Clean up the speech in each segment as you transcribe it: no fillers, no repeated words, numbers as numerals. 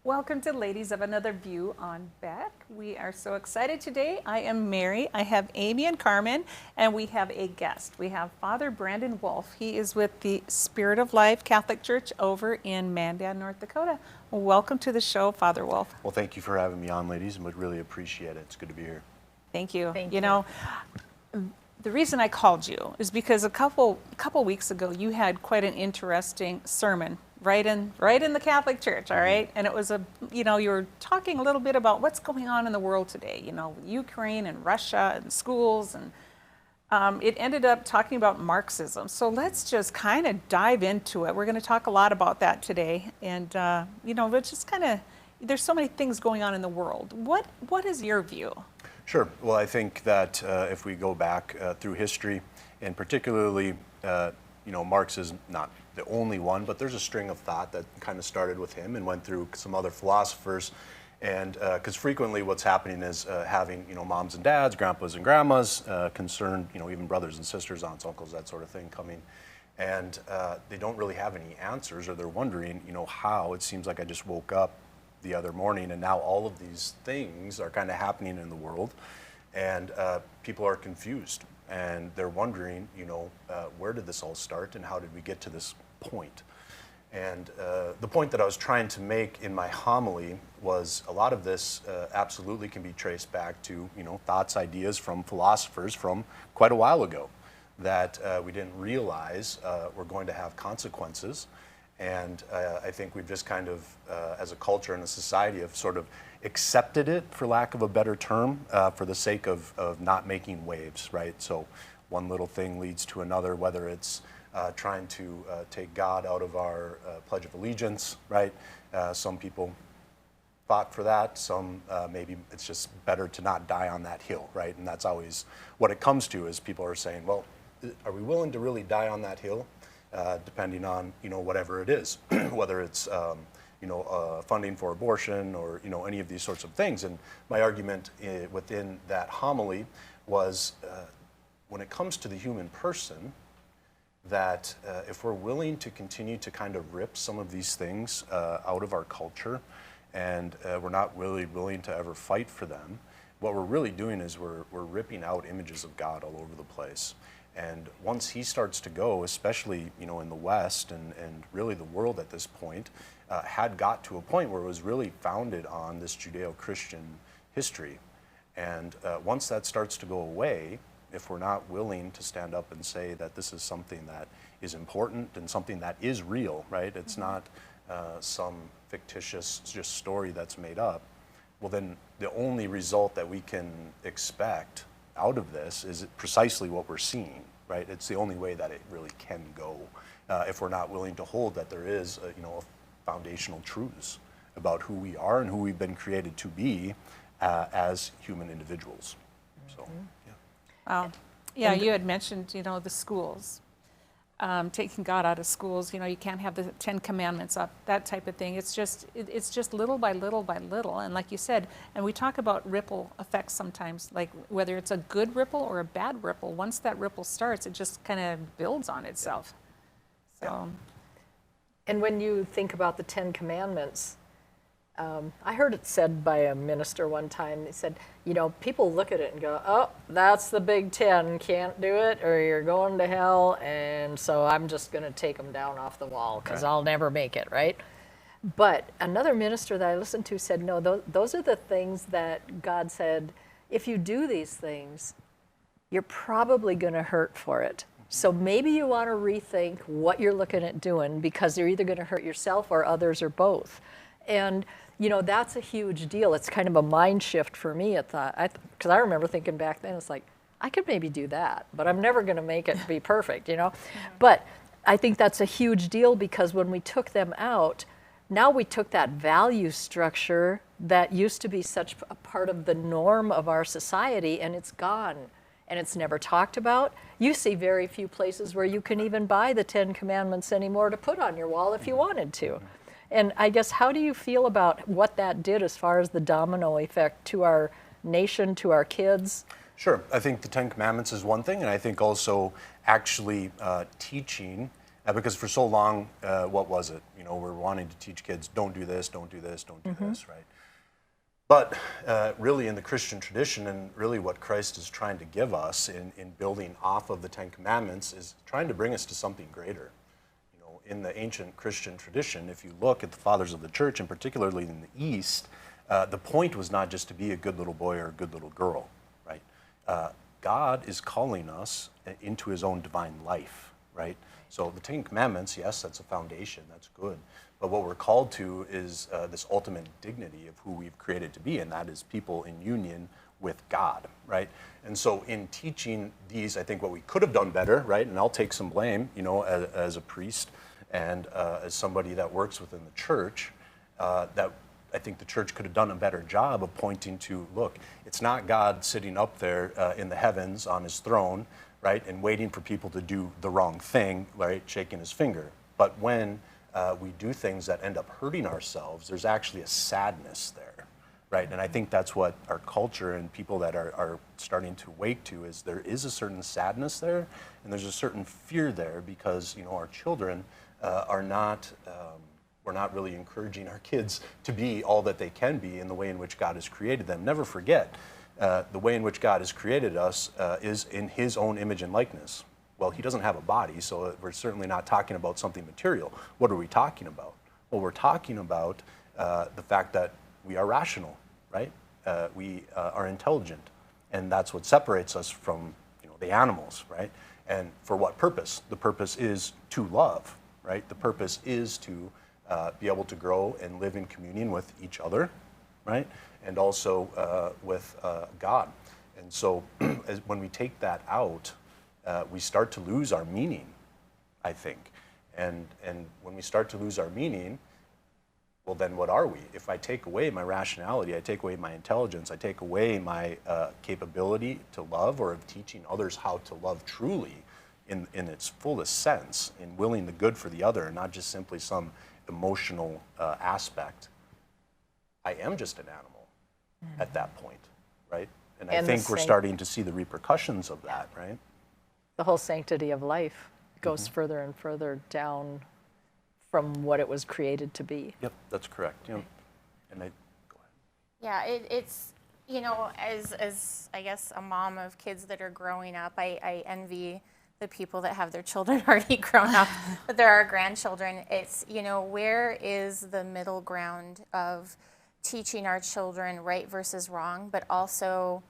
Welcome to Ladies of Another View on Beck. We are so excited today. I am Mary, I have Amy and Carmen, and we have a guest. We have Father Brandon Wolf. He is with the Spirit of Life Catholic Church over in Mandan, North Dakota. Welcome to the show, Father Wolf. Well, thank you for having me on, ladies, and would really appreciate it. It's good to be here. Thank you. Thank you you. know, the reason I called you is because a couple weeks ago you had quite an interesting sermon right in the Catholic Church, all right? And it was you were talking a little bit about what's going on in the world today, Ukraine and Russia and schools, and it ended up talking about Marxism. So let's just kind of dive into it. We're going to talk a lot about that today, and but just kind of, there's so many things going on in the world. What is your view? Sure. Well, I think that if we go back through history, and particularly, Marx is not the only one, but there's a string of thought that kind of started with him and went through some other philosophers. And because frequently what's happening is having, moms and dads, grandpas and grandmas, concerned, even brothers and sisters, aunts, uncles, that sort of thing coming. And they don't really have any answers, or they're wondering, how. It seems like I just woke up the other morning and now all of these things are kind of happening in the world, and people are confused and they're wondering, where did this all start and how did we get to this point? And the point that I was trying to make in my homily was a lot of this absolutely can be traced back to, thoughts, ideas from philosophers from quite a while ago that we didn't realize were going to have consequences. And I think we've just kind of, as a culture and a society, have sort of accepted it, for lack of a better term, for the sake of not making waves, right? So one little thing leads to another, whether it's trying to take God out of our Pledge of Allegiance, right? Some people fought for that. Some maybe it's just better to not die on that hill, right? And that's always what it comes to, is people are saying, well, are we willing to really die on that hill? Depending on, whatever it is, whether it's, funding for abortion or, any of these sorts of things. And my argument within that homily was, when it comes to the human person, that if we're willing to continue to kind of rip some of these things out of our culture, and we're not really willing to ever fight for them, what we're really doing is we're ripping out images of God all over the place. And once he starts to go, especially, in the West and really the world at this point, had got to a point where it was really founded on this Judeo-Christian history. And once that starts to go away, if we're not willing to stand up and say that this is something that is important and something that is real, right? It's not some fictitious just story that's made up. Well, then the only result that we can expect out of this is precisely what we're seeing, right? It's the only way that it really can go, if we're not willing to hold that there is, foundational truths about who we are and who we've been created to be as human individuals. So, yeah. Wow. Yeah, you had mentioned, the schools, taking God out of schools. You can't have the 10 Commandments up, that type of thing. It's just little by little by little. And like you said, and we talk about ripple effects sometimes, like whether it's a good ripple or a bad ripple. Once that ripple starts, it just kind of builds on itself. So. And when you think about the 10 Commandments, I heard it said by a minister one time. He said, people look at it and go, oh, that's the big 10, can't do it, or you're going to hell, and so I'm just going to take them down off the wall because I'll never make it, right? But another minister that I listened to said, no, those are the things that God said, if you do these things, you're probably going to hurt for it. So maybe you want to rethink what you're looking at doing, because you're either going to hurt yourself or others or both. And that's a huge deal. It's kind of a mind shift for me at that, because I remember thinking back then, it's like, I could maybe do that, but I'm never going to make it be perfect, But I think that's a huge deal, because when we took them out, now we took that value structure that used to be such a part of the norm of our society, and it's gone, and it's never talked about. You see very few places where you can even buy the 10 Commandments anymore to put on your wall if you wanted to. And I guess, how do you feel about what that did as far as the domino effect to our nation, to our kids? Sure. I think the 10 Commandments is one thing, and I think also actually teaching Because for so long, what was it? We're wanting to teach kids, don't do this, don't do this, don't do this, right? But really in the Christian tradition, and really what Christ is trying to give us in building off of the Ten Commandments, is trying to bring us to something greater. In the ancient Christian tradition, if you look at the fathers of the church, and particularly in the East, the point was not just to be a good little boy or a good little girl, right? God is calling us into his own divine life, right? So the Ten Commandments, yes, that's a foundation, that's good. But what we're called to is this ultimate dignity of who we've created to be, and that is people in union with God, right? And so in teaching these, I think what we could have done better, right? And I'll take some blame, as a priest and as somebody that works within the church, that I think the church could have done a better job of pointing to, look, it's not God sitting up there in the heavens on his throne, right, and waiting for people to do the wrong thing, right, shaking his finger. But when we do things that end up hurting ourselves, there's actually a sadness there, right? And I think that's what our culture and people that are starting to wake to is there is a certain sadness there, and there's a certain fear there because, our children are not, we're not really encouraging our kids to be all that they can be in the way in which God has created them. Never forget, the way in which God has created us is in his own image and likeness. Well, he doesn't have a body, so we're certainly not talking about something material. What are we talking about? Well, we're talking about the fact that we are rational, right? We are intelligent, and that's what separates us from the animals, right? And for what purpose? The purpose is to love, right? The purpose is to be able to grow and live in communion with each other, right? And also with God. And so when we take that out, we start to lose our meaning, I think. And when we start to lose our meaning, well, then what are we? If I take away my rationality, I take away my intelligence, I take away my capability to love or of teaching others how to love truly in its fullest sense, in willing the good for the other, and not just simply some emotional aspect, I am just an animal at that point, right? And I think we're starting to see the repercussions of that, right? The whole sanctity of life goes further and further down from what it was created to be. Yep, that's correct. And go ahead. Yeah, it's as I guess a mom of kids that are growing up, I envy the people that have their children already grown up, but there are grandchildren. It's where is the middle ground of teaching our children right versus wrong, but also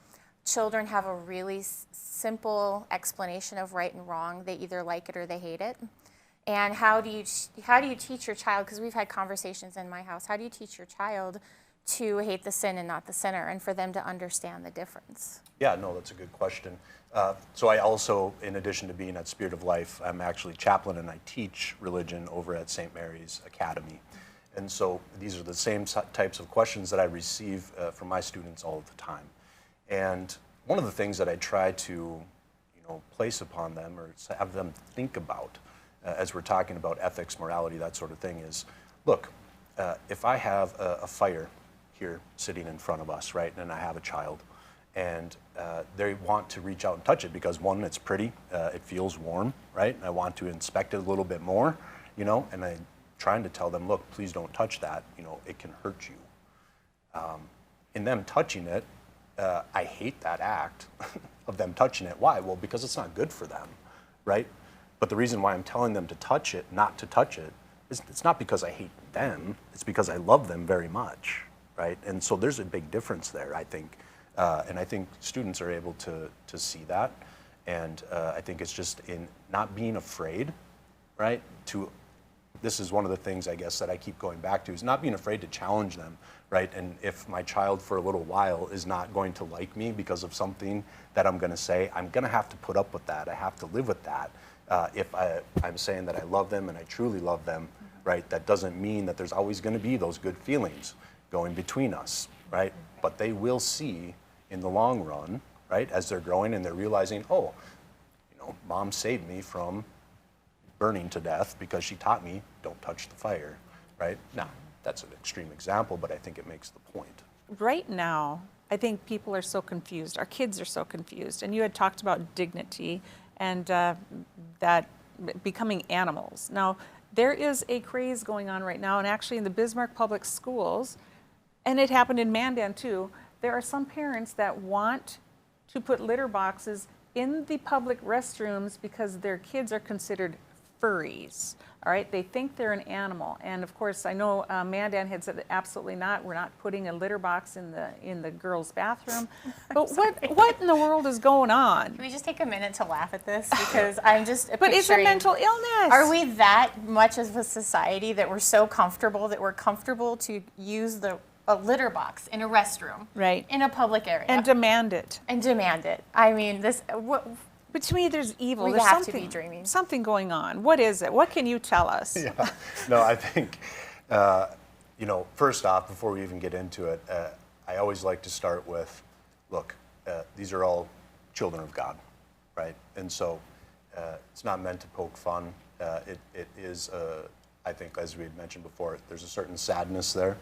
children have a really simple explanation of right and wrong. They either like it or they hate it. And how do you teach your child, because we've had conversations in my house, how do you teach your child to hate the sin and not the sinner, and for them to understand the difference? Yeah, no, that's a good question. So I also, in addition to being at Spirit of Life, I'm actually chaplain and I teach religion over at St. Mary's Academy. And so these are the same types of questions that I receive from my students all the time. And one of the things that I try to, place upon them or have them think about as we're talking about ethics, morality, that sort of thing is, look, if I have a fire here sitting in front of us, right, and I have a child, and they want to reach out and touch it because, one, it's pretty, it feels warm, right, and I want to inspect it a little bit more, and I'm trying to tell them, look, please don't touch that, it can hurt you. In them touching it, I hate that act of them touching it. Why? Well, because it's not good for them, right? But the reason why I'm telling them to touch it, not to touch it, is it's not because I hate them, it's because I love them very much, right? And so there's a big difference there, I think. And I think students are able to see that. And I think it's just in not being afraid, right? This is one of the things, I guess, that I keep going back to, is not being afraid to challenge them, right? And if my child for a little while is not going to like me because of something that I'm going to say, I'm going to have to put up with that. I have to live with that. If I'm saying that I love them and I truly love them, right, that doesn't mean that there's always going to be those good feelings going between us, right? But they will see in the long run, right, as they're growing and they're realizing, oh, mom saved me from burning to death because she taught me don't touch the fire, right? Now, that's an extreme example, but I think it makes the point. Right now, I think people are so confused. Our kids are so confused. And you had talked about dignity and that becoming animals. Now, there is a craze going on right now, and actually in the Bismarck Public Schools, and it happened in Mandan too, there are some parents that want to put litter boxes in the public restrooms because their kids are considered furries. All right, they think they're an animal, and of course, I know Mandan had said absolutely not. We're not putting a litter box in the girls' bathroom. But what in the world is going on? Can we just take a minute to laugh at this? Because I'm just But it's a picturing, mental illness. Are we that much of a society that we're so comfortable that we're comfortable to use a litter box in a restroom, Right. in a public area, And demand it. and demand it? I mean, this. But to me, there's evil. We There's have to something, be dreaming. something going on. What is it? What can you tell us? Yeah. No, I think, first off, before we even get into it, I always like to start with, look, these are all children of God, right? And so it's not meant to poke fun. It is, I think, as we had mentioned before, there's a certain sadness there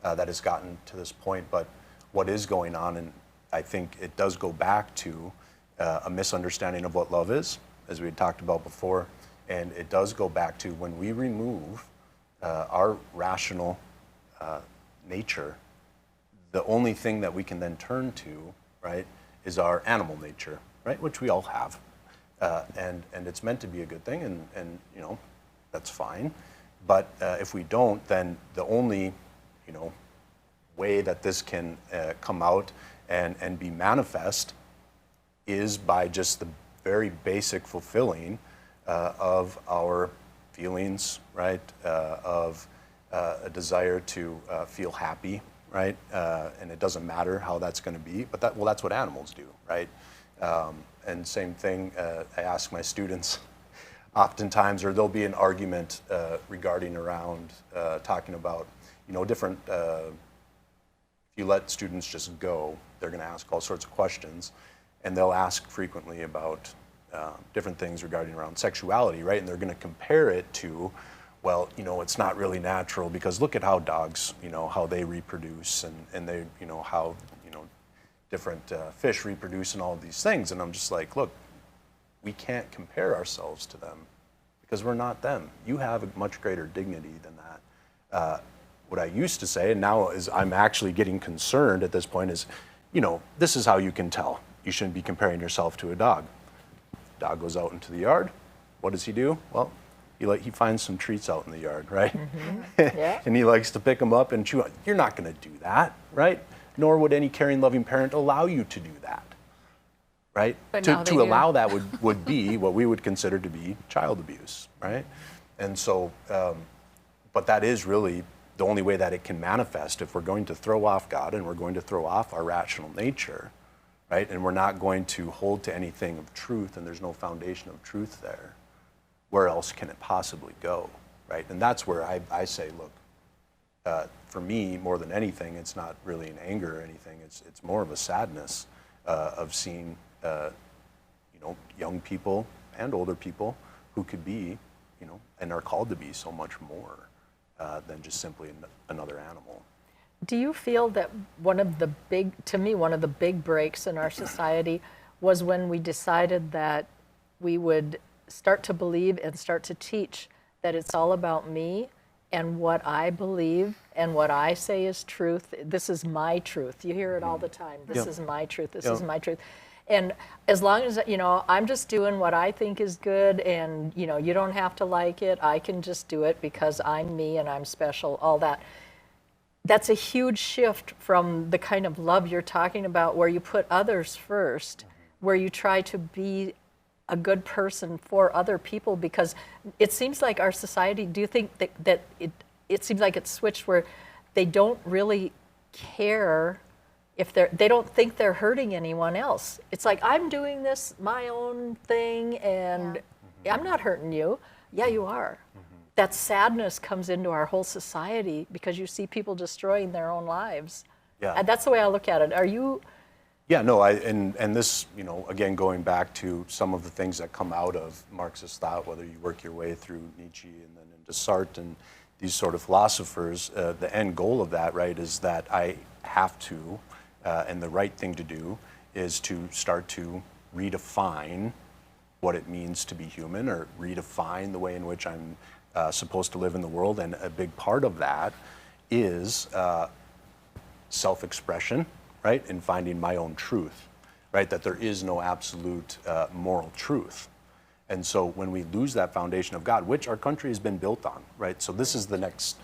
that has gotten to this point. But what is going on, and I think it does go back to a misunderstanding of what love is, as we had talked about before. And it does go back to when we remove our rational nature, the only thing that we can then turn to, right, is our animal nature, right, which we all have. And it's meant to be a good thing, and that's fine. But if we don't, then the only, way that this can come out and be manifest is by just the very basic fulfilling of our feelings, right? Of a desire to feel happy, right? And it doesn't matter how that's going to be, but that's what animals do, right? And same thing, I ask my students oftentimes, or there'll be an argument regarding around talking about, different. If you let students just go, they're going to ask all sorts of questions. And they'll ask frequently about different things regarding around sexuality, right? And they're going to compare it to, well, it's not really natural because look at how dogs, how they reproduce and they, how, different fish reproduce and all of these things. And I'm just like, look, we can't compare ourselves to them because we're not them. You have a much greater dignity than that. What I used to say, and now is I'm actually getting concerned at this point is, this is how you can tell. You shouldn't be comparing yourself to a dog. Dog goes out into the yard. What does he do? Well, he finds some treats out in the yard, right? Mm-hmm. Yeah. And he likes to pick them up and chew on. You're not going to do that, right? Nor would any caring, loving parent allow you to do that, right? But now they to do. allow that would be what we would consider to be child abuse, right? And so, but that is really the only way that it can manifest if we're going to throw off God and we're going to throw off our rational nature, right? And we're not going to hold to anything of truth, and there's no foundation of truth there. Where else can it possibly go, right? And that's where I say, look, for me, more than anything, it's not really an anger or anything. It's more of a sadness of seeing, young people and older people who could be, and are called to be so much more than just simply another animal. Do you feel that one of the big breaks in our society was when we decided that we would start to believe and start to teach that it's all about me and what I believe and what I say is truth. This is my truth. You hear it all the time. This is my truth. This is my truth. And as long as, I'm just doing what I think is good and, you don't have to like it. I can just do it because I'm me and I'm special, all that. That's a huge shift from the kind of love you're talking about where you put others first, where you try to be a good person for other people, because it seems like our society, do you think that it seems like it's switched where they don't really care if they don't think they're hurting anyone else. It's like, I'm doing this, my own thing, and I'm not hurting you. Yeah, you are. That sadness comes into our whole society because you see people destroying their own lives. Yeah. And that's the way I look at it. Are you? Yeah, no, and this, again, going back to some of the things that come out of Marxist thought, whether you work your way through Nietzsche and then into Sartre and these sort of philosophers, the end goal of that, right, is that I have to, and the right thing to do is to start to redefine what it means to be human or redefine the way in which I'm supposed to live in the world. And a big part of that is self-expression, right? And finding my own truth, right? That there is no absolute moral truth. And so when we lose that foundation of God, which our country has been built on, right? So this is the next,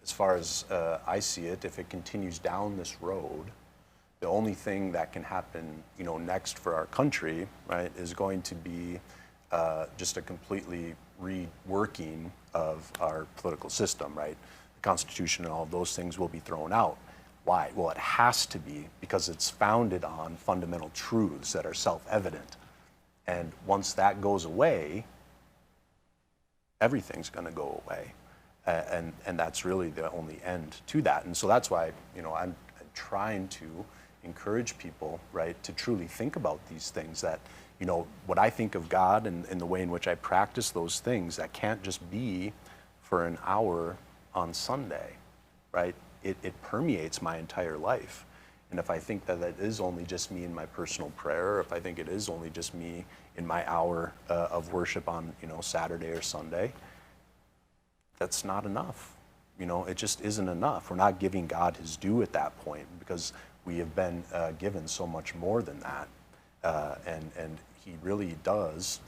as far as I see it, if it continues down this road, the only thing that can happen, next for our country, right, is going to be just a completely reworking of our political system, right? The Constitution and all of those things will be thrown out. Why? Well, it has to be because it's founded on fundamental truths that are self-evident. And once that goes away, everything's going to go away. And that's really the only end to that. And so that's why, I'm trying to encourage people, right, to truly think about these things that, what I think of God and the way in which I practice those things, that can't just be for an hour on Sunday, right? It permeates my entire life. And if I think that it is only just me in my personal prayer, or if I think it is only just me in my hour of worship on, Saturday or Sunday, that's not enough. It just isn't enough. We're not giving God his due at that point because we have been given so much more than that. And he really does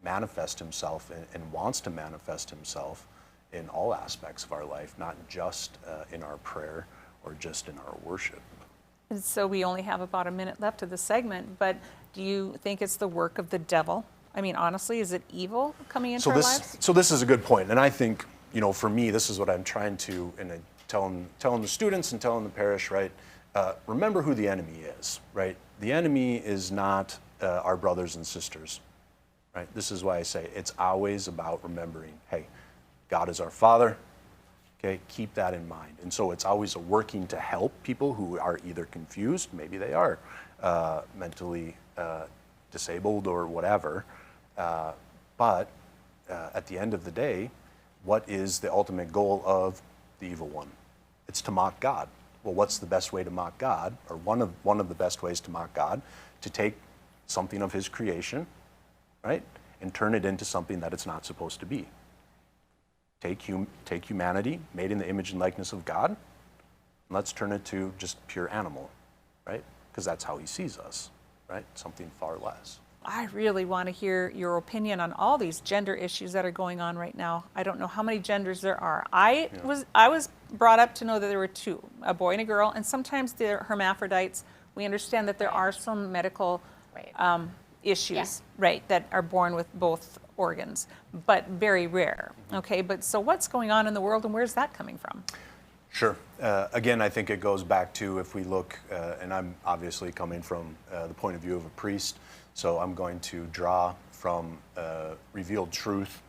manifest himself and wants to manifest himself in all aspects of our life, not just in our prayer or just in our worship. And so we only have about a minute left of the segment, but do you think it's the work of the devil? I mean, honestly, is it evil coming into our lives? So this is a good point, and I think, for me, this is what I'm trying to, and telling the students and telling the parish, right? Remember who the enemy is, right? The enemy is not our brothers and sisters, right? This is why I say it's always about remembering, hey, God is our Father. Okay, keep that in mind. And so it's always a working to help people who are either confused, maybe they are mentally disabled or whatever. But at the end of the day, what is the ultimate goal of the evil one? It's to mock God. Well, what's the best way to mock God? Or one of the best ways to mock God? To take something of his creation, right, and turn it into something that it's not supposed to be. Take humanity, made in the image and likeness of God, and let's turn it to just pure animal, right? Because that's how he sees us, right? Something far less. I really want to hear your opinion on all these gender issues that are going on right now. I don't know how many genders there are. I was brought up to know that there were two, a boy and a girl, and sometimes they're hermaphrodites. We understand that there are some medical issues, right, that are born with both organs, but very rare. Okay, but so what's going on in the world and where's that coming from? Sure. Again, I think it goes back to if we look, and I'm obviously coming from the point of view of a priest, so I'm going to draw from revealed truth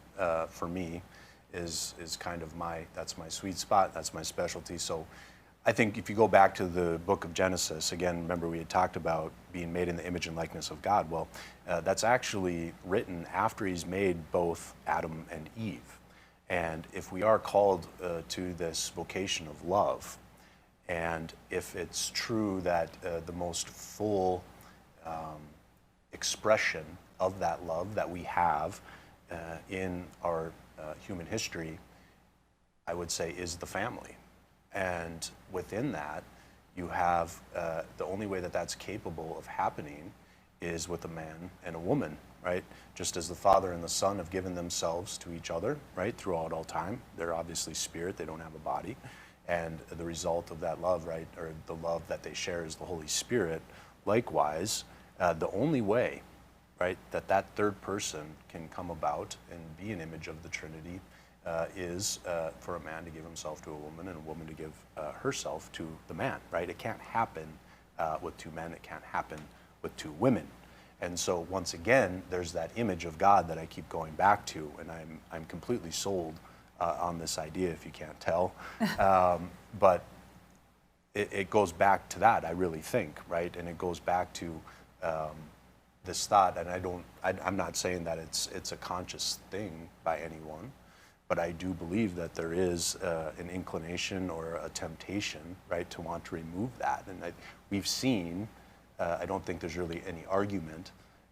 for me is kind of that's my sweet spot, that's my specialty. So I think if you go back to the book of Genesis, again, remember we had talked about being made in the image and likeness of God. Well, that's actually written after he's made both Adam and Eve. And if we are called to this vocation of love, and if it's true that the most full expression of that love that we have in our human history, I would say is the family. And within that, you have the only way that that's capable of happening is with a man and a woman, right? Just as the Father and the Son have given themselves to each other, right, throughout all time. They're obviously spirit, they don't have a body. And the result of that love, right, or the love that they share is the Holy Spirit. Likewise, the only way, right, that third person can come about and be an image of the Trinity is for a man to give himself to a woman and a woman to give herself to the man, right? It can't happen with two men, it can't happen with two women. And so once again, there's that image of God that I keep going back to, and I'm completely sold on this idea, if you can't tell. But it goes back to that, I really think, right? And it goes back to this thought, and I'm not saying that it's a conscious thing by anyone, but I do believe that there is an inclination or a temptation, right, to want to remove that. And we've seen, I don't think there's really any argument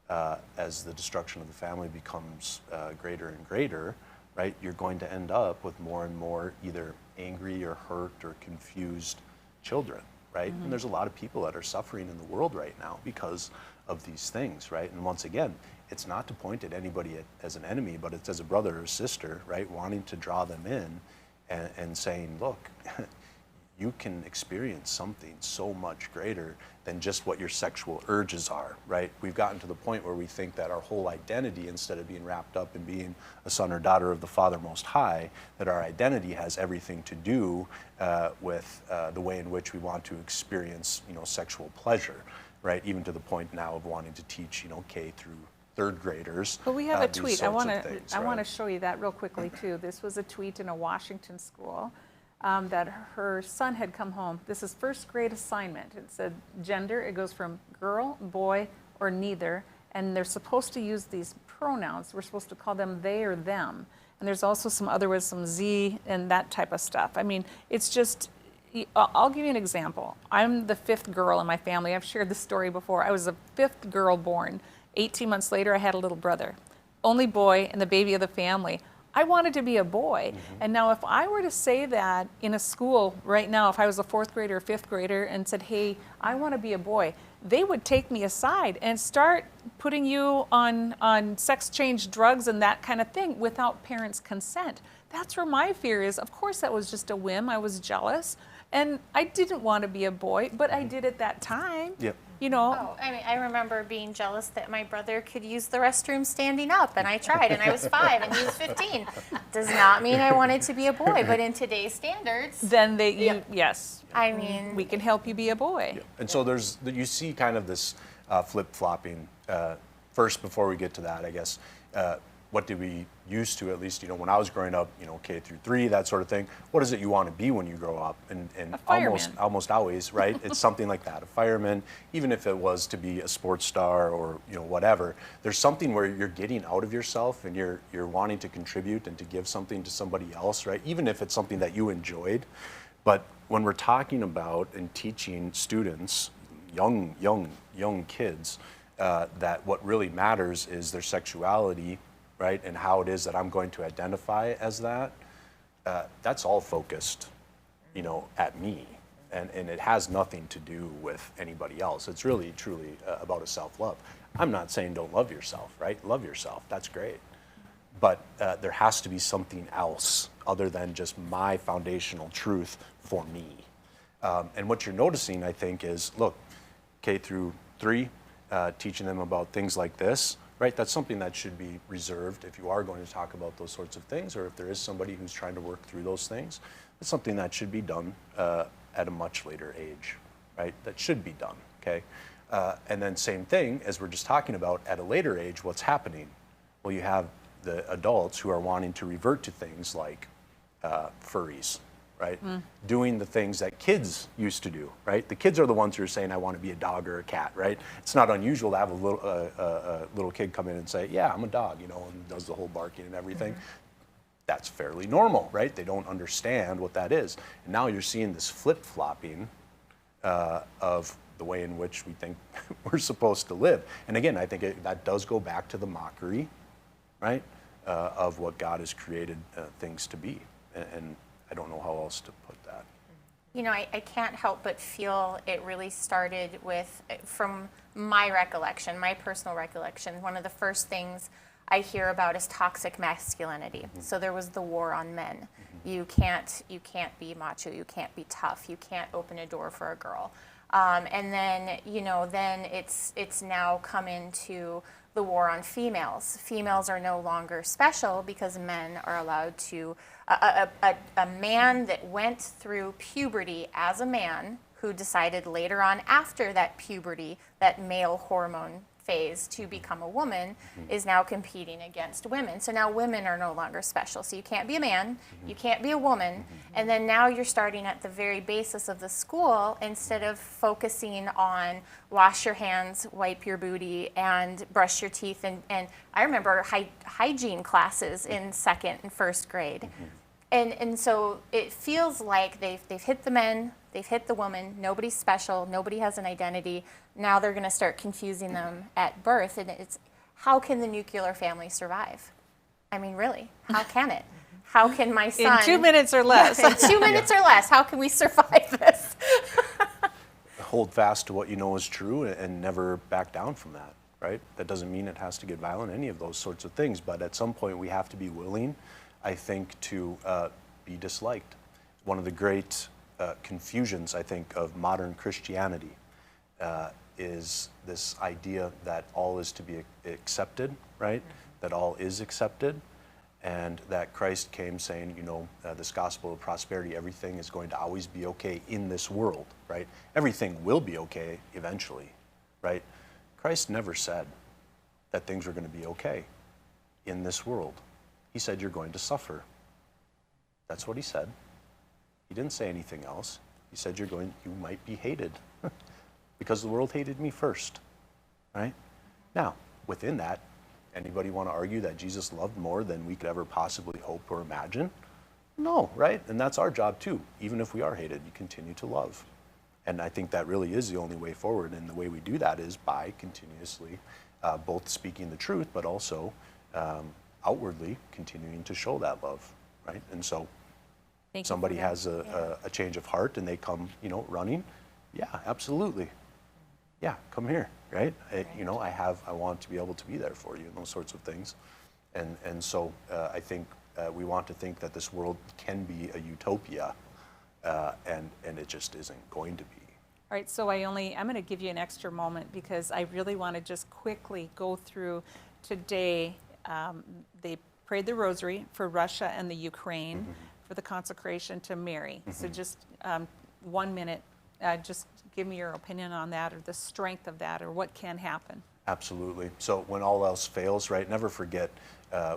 as the destruction of the family becomes greater and greater, right, you're going to end up with more and more either angry or hurt or confused children, right? And there's a lot of people that are suffering in the world right now because of these things, right? And once again, it's not to point at anybody as an enemy, but it's as a brother or sister, right, wanting to draw them in and saying, look, you can experience something so much greater than just what your sexual urges are, right? We've gotten to the point where we think that our whole identity, instead of being wrapped up in being a son or daughter of the Father Most High, that our identity has everything to do with the way in which we want to experience, sexual pleasure, right? Even to the point now of wanting to teach, K through third graders. But we have a these tweet. sorts of things, I want to right? show you that real quickly too. This was a tweet in a Washington school that her son had come home. This is first grade assignment. It said gender. It goes from girl, boy, or neither. And they're supposed to use these pronouns. We're supposed to call them they or them. And there's also some other words, some Z and that type of stuff. I mean, it's just, I'll give you an example. I'm the fifth girl in my family. I've shared this story before. I was the fifth girl born. 18 months later, I had a little brother. Only boy and the baby of the family. I wanted to be a boy. And now if I were to say that in a school right now, if I was a fourth grader or fifth grader and said, hey, I want to be a boy, they would take me aside and start putting you on sex change drugs and that kind of thing without parents' consent. That's where my fear is. Of course, that was just a whim. I was jealous. And I didn't want to be a boy, but I did at that time. Yep. Oh, I mean, I remember being jealous that my brother could use the restroom standing up, and I tried, and I was 5, and he was 15. Does not mean I wanted to be a boy, but in today's standards, Then yes, I mean, we can help you be a boy. Yeah. And so you see kind of this flip-flopping. First, before we get to that, I guess, what did we used to, at least, when I was growing up, K through 3, that sort of thing. What is it you want to be when you grow up? And A fireman. almost always, right? It's something like that, a fireman, even if it was to be a sports star or, whatever. There's something where you're getting out of yourself and you're wanting to contribute and to give something to somebody else, right? Even if it's something that you enjoyed. But when we're talking about and teaching students, young kids, that what really matters is their sexuality, right, and how it is that I'm going to identify as that, that's all focused, at me. And it has nothing to do with anybody else. It's really, truly about a self-love. I'm not saying don't love yourself, right? Love yourself, that's great. But there has to be something else other than just my foundational truth for me. And what you're noticing, I think, is, look, K through 3, teaching them about things like this, right? That's something that should be reserved if you are going to talk about those sorts of things, or if there is somebody who's trying to work through those things. It's something that should be done at a much later age, right? That should be done, okay? And then same thing, as we're just talking about, at a later age, what's happening? Well, you have the adults who are wanting to revert to things like furries, right? Doing the things that kids used to do, right? The kids are the ones who are saying, I want to be a dog or a cat, right? It's not unusual to have a little kid come in and say, yeah, I'm a dog, and does the whole barking and everything. That's fairly normal, right? They don't understand what that is. And now you're seeing this flip-flopping of the way in which we think we're supposed to live. And again, I think that does go back to the mockery, right, of what God has created things to be. And I don't know how else to put that. I can't help but feel it really started with, from my recollection, my personal recollection, one of the first things I hear about is toxic masculinity. So there was the war on men. You can't be macho, you can't be tough, you can't open a door for a girl. And then, then it's now come into the war on females. Females are no longer special because men are allowed to, a man that went through puberty as a man, who decided later on after that puberty, that male hormone phase, to become a woman, is now competing against women. So now women are no longer special. So you can't be a man, you can't be a woman, and then now you're starting at the very basis of the school, instead of focusing on wash your hands, wipe your booty, and brush your teeth. And I remember hygiene classes in 2nd and 1st grade. And so it feels like they've hit the men They've hit the woman. Nobody's special. Nobody has an identity. Now they're going to start confusing them at birth. And it's, how can the nuclear family survive? I mean, really, how can it? How can my son... In 2 minutes or less. In 2 minutes or less, how can we survive this? Hold fast to what you know is true and never back down from that, right? That doesn't mean it has to get violent, any of those sorts of things, but at some point we have to be willing, I think, to be disliked. One of the great confusions, I think, of modern Christianity is this idea that all is to be accepted, right? That all is accepted, and that Christ came saying, you know, this gospel of prosperity, everything is going to always be okay in this world, right? Everything will be okay eventually, right? Christ never said that things were going to be okay in this world. He said you're going to suffer. That's what he said. He didn't say anything else. He said you might be hated because the world hated me first, right? Now, within that, anybody want to argue that Jesus loved more than we could ever possibly hope or imagine? No, right? And that's our job too. Even if we are hated, you continue to love. And I think that really is the only way forward. And the way we do that is by continuously both speaking the truth, but also outwardly continuing to show that love, right? And so somebody has a change of heart and they come, you know, running. Yeah, absolutely. Yeah, come here, right? You know, I want to be able to be there for you and those sorts of things. And so I think we want to think that this world can be a utopia, and it just isn't going to be. All right, so I'm going to give you an extra moment because I really want to just quickly go through today. They prayed the rosary for Russia and the Ukraine for the consecration to Mary. So just 1 minute, just give me your opinion on that or the strength of that or what can happen. Absolutely. So when all else fails, right, never forget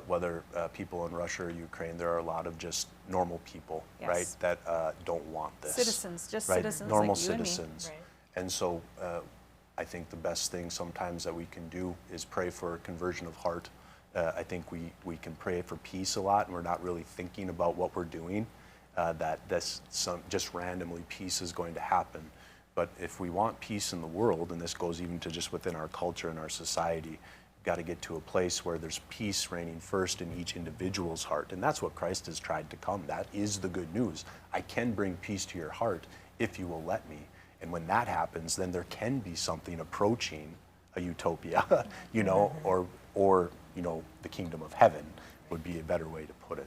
whether people in Russia or Ukraine, there are a lot of just normal people, Yes. right, that don't want this. Citizens, just right? citizens Normal like you and me. citizens. Right. And so I think the best thing sometimes that we can do is pray for conversion of heart. I think we can pray for peace a lot, and we're not really thinking about what we're doing, that just randomly peace is going to happen. But if we want peace in the world, and this goes even to just within our culture and our society, we've got to get to a place where there's peace reigning first in each individual's heart. And that's what Christ has tried to come. That is the good news. I can bring peace to your heart if you will let me. And when that happens, then there can be something approaching a utopia, you know, or you know, the kingdom of heaven would be a better way to put it.